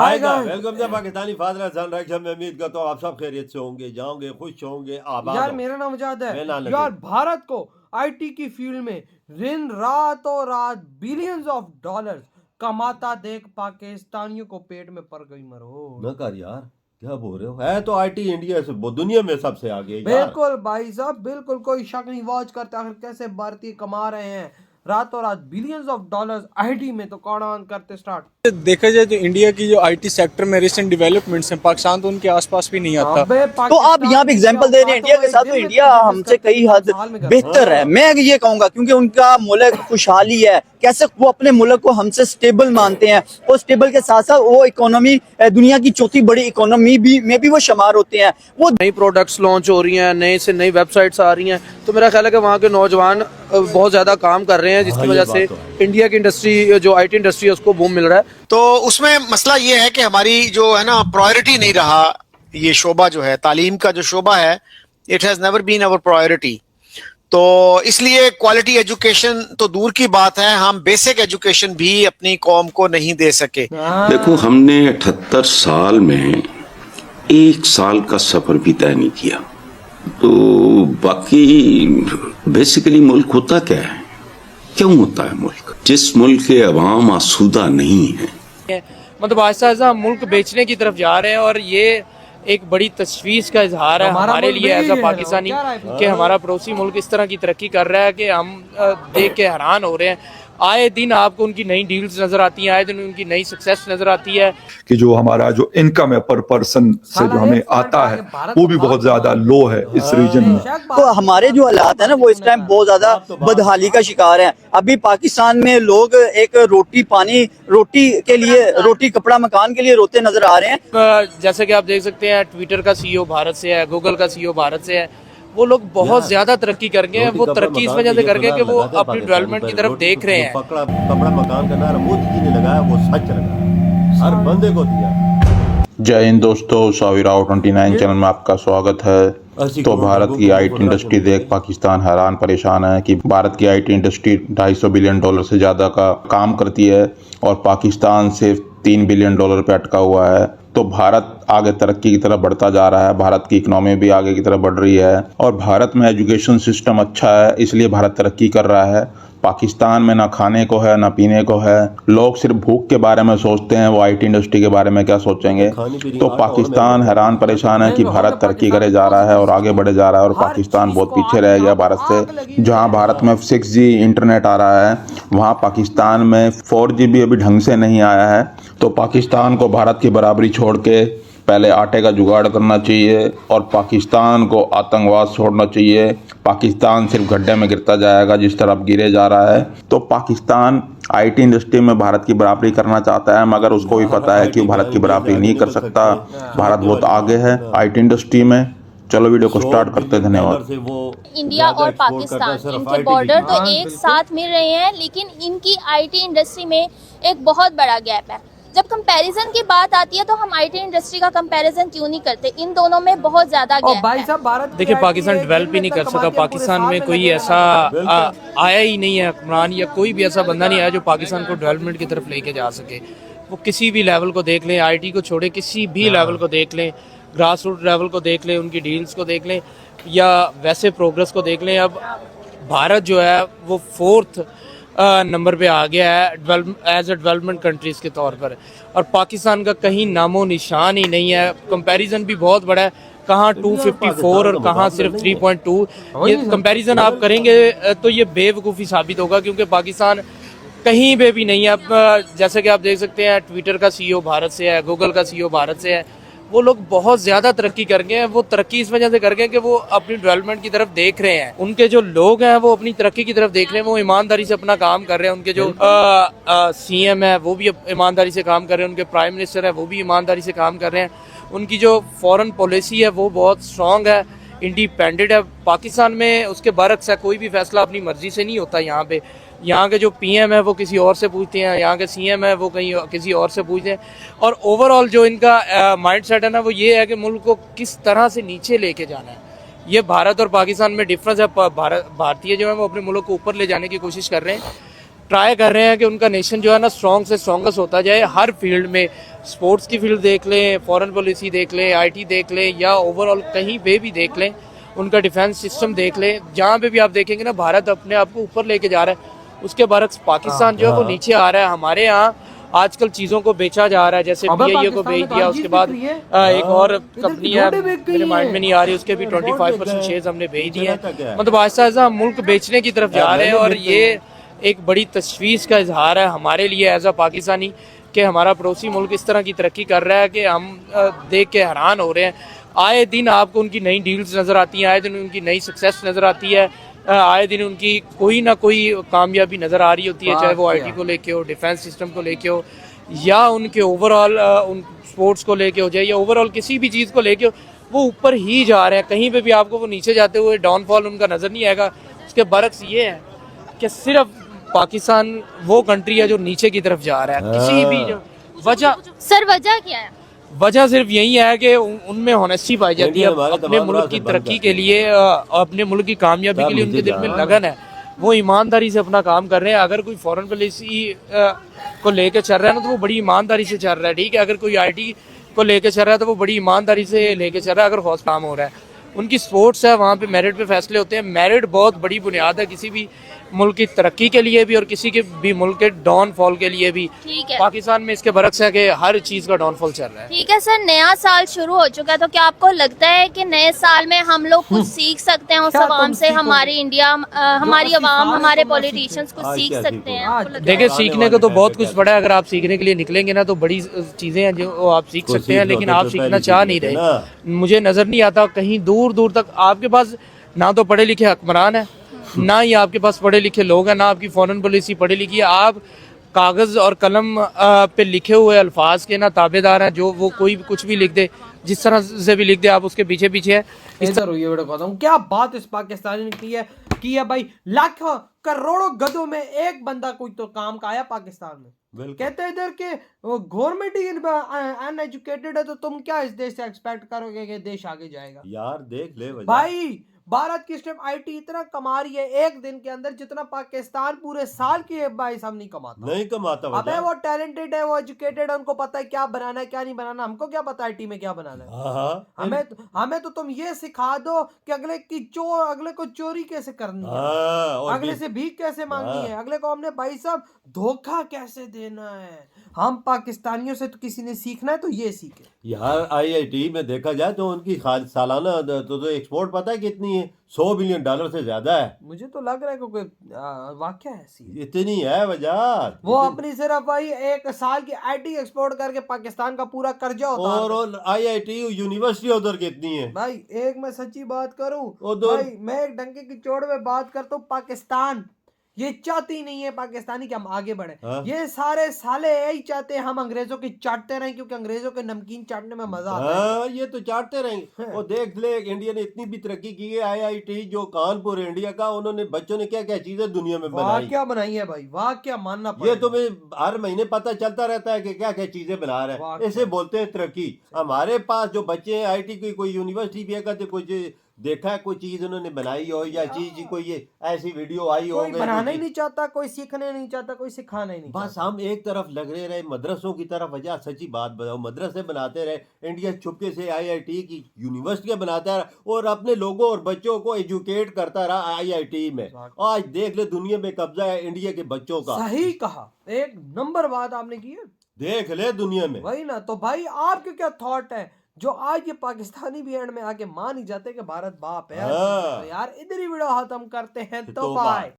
आएगा। Welcome to Pakistani father son reaction में उम्मीद करता हूँ आप सब खैरियत से होंगे, जाओगे, खुश होंगे, आबाद यार हो। मेरा नाम मुजाहिद है। मैं ना यार भारत को आईटी की फील्ड में दिन रातों रात बिलियंस ऑफ डॉलर्स कमाता देख पाकिस्तानियों को पेट में पड़ गई मरो। न कर यार, क्या बोल रहे हो? है तो आईटी इंडिया से वो दुनिया में सबसे आगे यार। बिल्कुल भाई साहब, बिल्कुल कोई शक नहीं। वॉच करते आखिर कैसे भारतीय कमा रहे हैं रातों रात बिलियंस ऑफ डॉलर्स आईटी में। तो कौन ऑन करते स्टार्ट। देखा जाए तो इंडिया की जो आईटी सेक्टर में रिसेंट डेवलपमेंट्स हैं, पाकिस्तान तो उनके आसपास भी नहीं आता। तो आप यहाँ पे एग्जांपल दे रहे हैं इंडिया के साथ, तो इंडिया हमसे कई हद बेहतर है। मैं ये कहूंगा क्योंकि उनका मुल्क खुशहाली है। कैसे वो अपने मुल्क को हमसे स्टेबल मानते हैं, और स्टेबल के साथ साथ वो इकोनॉमी दुनिया की चौथी बड़ी इकोनॉमी में भी वो शुमार होते हैं। वो नई प्रोडक्ट्स लॉन्च हो रही हैं, नए से नई वेबसाइट्स आ रही हैं, तो मेरा ख्याल है कि वहाँ के नौजवान बहुत ज़्यादा काम कर रहे हैं, जिसकी वजह से इंडिया की इंडस्ट्री, जो आईटी इंडस्ट्री है, उसको बूम मिल रहा है। तो उसमें मसला ये है कि हमारी जो है ना प्रायोरिटी नहीं रहा। ये शोबा जो है तालीम का जो शोबा है, it has never been our priority. तो इसलिए क्वालिटी एजुकेशन तो दूर की बात है, हम बेसिक एजुकेशन भी अपनी कौम को नहीं दे सके। देखो, हमने 78 साल में 1 साल का सफर भी तय नहीं किया। तो बाकी बेसिकली मुल्क होता क्या है, क्यों होता है मुल्क? जिस मुल्क के अवाम आसूदा नहीं है, मतलब आहिस्ता आहिस्ता मुल्क बेचने की तरफ जा रहे हैं, और ये एक बड़ी तशवीश का इजहार है हमारे लिए एज अ पाकिस्तानी कि हमारा पड़ोसी मुल्क इस तरह की तरक्की कर रहा है कि हम देख के हैरान हो रहे हैं। आए दिन आपको उनकी नई डील्स नजर आती हैं, आए दिन उनकी नई सक्सेस नजर आती है। कि जो हमारा जो इनकम है पर पर्सन से जो हमें आता है वो भी बहुत ज्यादा लो है इस रीजन में। तो हमारे जो हालात है ना, वो इस टाइम बहुत ज्यादा बदहाली का शिकार है। अभी पाकिस्तान में लोग एक रोटी पानी, रोटी के लिए, रोटी कपड़ा मकान के लिए रोते नजर आ रहे हैं। जैसे कि आप देख सकते हैं, ट्विटर का सीईओ भारत से है, गूगल का सीईओ भारत से है। वो लोग बहुत ज्यादा तरक्की कर गए हैं। वो तरक्की इस वजह से कर गए कि वो अपनी डेवलपमेंट की तरफ देख रहे हैं। कपड़ा मकान का नारा मोदी जी ने लगाया, वो सच लगा, हर बंदे को दिया। जय हिंद दोस्तों, साविराव 29 चैनल में आपका स्वागत है। तो भारत की आईटी इंडस्ट्री देख पाकिस्तान हैरान परेशान है कि भारत की आईटी इंडस्ट्री 250 बिलियन डॉलर से ज़्यादा का काम करती है और पाकिस्तान सिर्फ 3 बिलियन डॉलर पे अटका हुआ है। तो भारत आगे तरक्की की तरफ बढ़ता जा रहा है, भारत की इकोनॉमी भी आगे की तरफ बढ़ रही है, और भारत में एजुकेशन सिस्टम अच्छा है, इसलिए भारत तरक्की कर रहा है। पाकिस्तान में ना खाने को है ना पीने को है। लोग सिर्फ भूख के बारे में सोचते हैं, वो आईटी इंडस्ट्री के बारे में क्या सोचेंगे। तो पाकिस्तान हैरान परेशान है कि भारत तरक्की करे जा रहा है और आगे बढ़े जा रहा है, और पाकिस्तान बहुत पीछे रह गया भारत से। जहां भारत में 6G इंटरनेट आ रहा है, वहां पाकिस्तान में 4G भी अभी ढंग से नहीं आया है। तो पाकिस्तान को भारत की बराबरी छोड़ के पहले आटे का जुगाड़ करना चाहिए, और पाकिस्तान को आतंकवाद छोड़ना चाहिए। पाकिस्तान सिर्फ गड्ढे में गिरता जाएगा जिस तरह अब गिरे जा रहा है। तो पाकिस्तान आईटी इंडस्ट्री में भारत की बराबरी करना चाहता है, मगर उसको भी पता है कि भारत की बराबरी नहीं कर सकता। भारत बहुत आगे है आईटी इंडस्ट्री में। चलो वीडियो को स्टार्ट करते हैं, धन्यवाद। इंडिया और पाकिस्तान, इनके बॉर्डर तो एक साथ मिल रहे हैं, लेकिन इनकी आईटी इंडस्ट्री में एक बहुत बड़ा गैप है। जब कंपैरिजन की बात आती है तो हम आईटी इंडस्ट्री का कंपैरिजन क्यों नहीं करते? इन दोनों में बहुत ज्यादा गैप है। देखिए, पाकिस्तान डेवलप ही नहीं कर सका। पाकिस्तान में कोई ऐसा आया ही नहीं है हुक्मरान, या कोई भी ऐसा बंदा नहीं आया जो पाकिस्तान को डेवलपमेंट की तरफ लेके जा सके। वो किसी भी लेवल को देख लें, आईटी को छोड़े किसी भी लेवल को देख लें, ग्रास रूट लेवल को देख लें, उनकी डील्स को देख लें, या वैसे प्रोग्रेस को देख लें। अब भारत जो है वो 4th नंबर पे आ गया है एज ए डेवलपमेंट कंट्रीज के तौर पर, और पाकिस्तान का कहीं नामो निशान ही नहीं है। कंपैरिजन भी बहुत बड़ा है, कहाँ 254 और कहाँ सिर्फ 3.2। ये कंपैरिजन आप करेंगे तो ये बेवकूफ़ी साबित होगा, क्योंकि पाकिस्तान कहीं पे भी नहीं है। अब जैसे कि आप देख सकते हैं, ट्विटर का सीईओ भारत से है, गूगल का सीईओ भारत से है। वो लोग बहुत ज़्यादा तरक्की कर गए हैं। वो तरक्की इस वजह से कर गए कि वो अपनी डेवलपमेंट की तरफ देख रहे हैं। उनके जो लोग हैं वो अपनी तरक्की की तरफ देख रहे हैं, वो ईमानदारी से अपना काम कर रहे हैं। उनके जो सीएम है वो भी ईमानदारी से काम कर रहे हैं, उनके प्राइम मिनिस्टर है वो भी ईमानदारी से काम कर रहे हैं। उनकी जो फॉरेन पॉलिसी है वो बहुत स्ट्रॉन्ग है, इंडिपेंडेंट है। पाकिस्तान में उसके बरक्स है, कोई भी फैसला अपनी मर्जी से नहीं होता। यहाँ पे यहाँ के जो पीएम है वो किसी और से पूछते हैं, यहाँ के सीएम है वो कहीं किसी और से पूछते हैं, और ओवरऑल जो इनका माइंड सेट है ना, वो ये है कि मुल्क को किस तरह से नीचे लेके जाना है। ये भारत और पाकिस्तान में डिफरेंस है। भारतीय जो है वो अपने मुल्क को ऊपर ले जाने की कोशिश कर रहे हैं, ट्राई कर रहे हैं कि उनका नेशन जो है ना स्ट्रॉन्ग से स्ट्रॉन्गेस्ट होता जाए हर फील्ड में। स्पोर्ट्स की फील्ड देख लें, फॉरेन पॉलिसी देख लें, आईटी देख लें, या ओवरऑल कहीं पे भी देख लें, उनका डिफेंस सिस्टम देख लें, जहाँ पे भी आप देखेंगे ना भारत अपने आप को ऊपर लेके जा रहा है, उसके बरक्स पाकिस्तान जो है वो नीचे आ रहा है। हमारे यहाँ आजकल चीज़ों को बेचा जा रहा है, जैसे BIA को बेच दिया, उसके बाद एक और कंपनी है मेरे माइंड में नहीं आ रही, उसके भी 25% शेयर्स हमने बेच दिए हैं। मतलब आहिस्ता आहिस्ता हम मुल्क बेचने की तरफ जा रहे हैं, और ये एक बड़ी तशवीश का इजहार है हमारे लिए एज अ पाकिस्तानी कि हमारा पड़ोसी मुल्क इस तरह की तरक्की कर रहा है कि हम देख के हैरान हो रहे हैं। आए दिन आपको उनकी नई डील्स नज़र आती हैं, आए दिन उनकी नई सक्सेस नज़र आती है, आए दिन उनकी कोई ना कोई कामयाबी नज़र आ रही होती है, चाहे वो आईटी को लेके हो, डिफेंस सिस्टम को लेके हो, या उनके ओवरऑल उन स्पोर्ट्स को लेके हो जाए, या ओवरऑल किसी भी चीज़ को लेके हो, वो ऊपर ही जा रहे हैं। कहीं पे भी आपको वो नीचे जाते हुए डाउनफॉल उनका नज़र नहीं आएगा। उसके बरक्स ये है कि सिर्फ पाकिस्तान वो कंट्री है जो नीचे की तरफ जा रहा है। किसी भी वजह सर वजह क्या है? वजह सिर्फ यही है कि उनमें ऑनेस्टी पाई जाती है। अपने मुल्क की तरक्की के लिए, अपने मुल्क की कामयाबी के लिए उनके दिल में लगन है, वो ईमानदारी से अपना काम कर रहे हैं। अगर कोई फॉरेन पॉलिसी को लेकर चल रहा है ना, तो वो बड़ी ईमानदारी से चल रहा है, ठीक है। अगर कोई आईटी को लेकर चल रहा है तो वो बड़ी ईमानदारी से लेकर चल रहा है। अगर हौस काम हो रहा है, उनकी स्पोर्ट्स है, वहाँ पे मेरिट पे फैसले होते हैं। मेरिट बहुत बड़ी बुनियाद है किसी भी मुल्क की तरक्की के लिए भी, और किसी के भी मुल्क के डाउनफॉल के लिए भी। ठीक है, पाकिस्तान में इसके बरक्स है कि हर चीज़ का डाउनफॉल चल रहा है। ठीक है सर, नया साल शुरू हो चुका है, तो क्या आपको लगता है कि नए साल में हम लोग कुछ सीख सकते हैं उस अवाम से? हमारी इंडिया, हमारी अवाम, हमारे पॉलिटिशियंस कुछ सीख सकते हैं? देखिए, सीखने को तो बहुत कुछ पड़ा है। अगर आप सीखने के लिए निकलेंगे ना, तो बड़ी चीज़ें हैं जो आप सीख सकते हैं, लेकिन आप सीखना चाह नहीं रहे। मुझे नज़र नहीं आता कहीं दूर दूर तक आपके पास ना तो पढ़े लिखे हुक्मरान है, ना ही आपके पास पढ़े लिखे लोग हैं, ना आपकी फॉरेन पॉलिसी पढ़ी लिखी है। आप कागज़ और कलम पे लिखे हुए अल्फाज के ना ताबेदार हैं, जो वो कोई भी कुछ भी लिख दे, जिस तरह से भी लिख दे, आप उसके पीछे पीछे है। इस तरह ये वीडियो कहता हूँ, क्या बात इस पाकिस्तानी ने की है भाई। लाखों करोड़ों गधों में एक बंदा कोई तो काम का आया पाकिस्तान में। कहते हैं इधर के गवर्नमेंट ही अनएजुकेटेड है, तो तुम क्या इस देश से एक्सपेक्ट करोगे कि देश आगे जाएगा? यार देख ले भाई, भारत की स्टेप आईटी इतना कमा रही है एक दिन के अंदर जितना पाकिस्तान पूरे साल की भाई साहब नहीं कमाता। अबे वो टैलेंटेड है, वो एजुकेटेड है, उनको पता है क्या बनाना है क्या नहीं बनाना। हमको क्या पता आईटी में क्या बनाना है? हमें तो तुम ये सिखा दो कि अगले को चोरी कैसे करनी है, अगले से भीख कैसे मांगनी है, अगले को हमने भाई साहब धोखा कैसे देना है। हम पाकिस्तानियों से तो किसी ने सीखना है तो ये सीखे। यार IIT में देखा जाए तो उनकी सालाना तो एक्सपोर्ट पता है कितनी है? $100 बिलियन से ज्यादा है। मुझे तो लग रहा है कोई वाकया ऐसी इतनी है वजह। वो अपनी सिर्फ भाई एक साल की आईटी एक्सपोर्ट करके पाकिस्तान का पूरा कर्जा होता है। और IIT यूनिवर्सिटी उधर कितनी है भाई? एक मैं सच्ची बात करूं भाई, मैं एक डंके की चोट में बात करता हूँ, पाकिस्तान ये चाहती नहीं है पाकिस्तानी कि हम आगे बढ़े। ये सारे साले यही चाहते हैं हम अंग्रेजों की चाटते रहें, क्योंकि अंग्रेजों के नमकीन चाटने में मजा आता है। ये तो चाटते रहेंगे। वो देख ले, इंडिया ने इतनी भी तरक्की की है। IIT जो कानपुर इंडिया का, उन्होंने बच्चों ने क्या क्या चीजें दुनिया में बनाई। क्या बनाई है भाई, वाह क्या मानना पड़ेगा। ये तुम्हें हर महीने पता चलता रहता है कि क्या क्या चीजें बना रहे हैं। इसे बोलते हैं तरक्की। हमारे पास जो बच्चे हैं IIT की कोई यूनिवर्सिटी भी है, कुछ देखा है कोई चीज उन्होंने बनाई हो, या चीज की कोई ऐसी वीडियो आई हो? कोई बनाना ही नहीं चाहता, कोई सीखने नहीं चाहता, कोई सिखाना ही नहीं। बस हम एक तरफ लग रहे मदरसों की तरफ। वजह सच्ची बात बताओ, मदरसे बनाते रहे, इंडिया चुपके से IIT की यूनिवर्सिटियां बनाता रहा और अपने लोगों और बच्चों को एजुकेट करता रहा IIT में। आज देख ले, दुनिया में कब्जा है इंडिया के बच्चों का। सही कहा, एक नंबर बात आपने की है। देख ले दुनिया में। वही ना, तो भाई आपके क्या थॉट है जो आज ये पाकिस्तानी भी एंड में आके मान ही जाते कि भारत बाप है। तो यार इधर ही वीडियो खत्म करते हैं, तो बाय।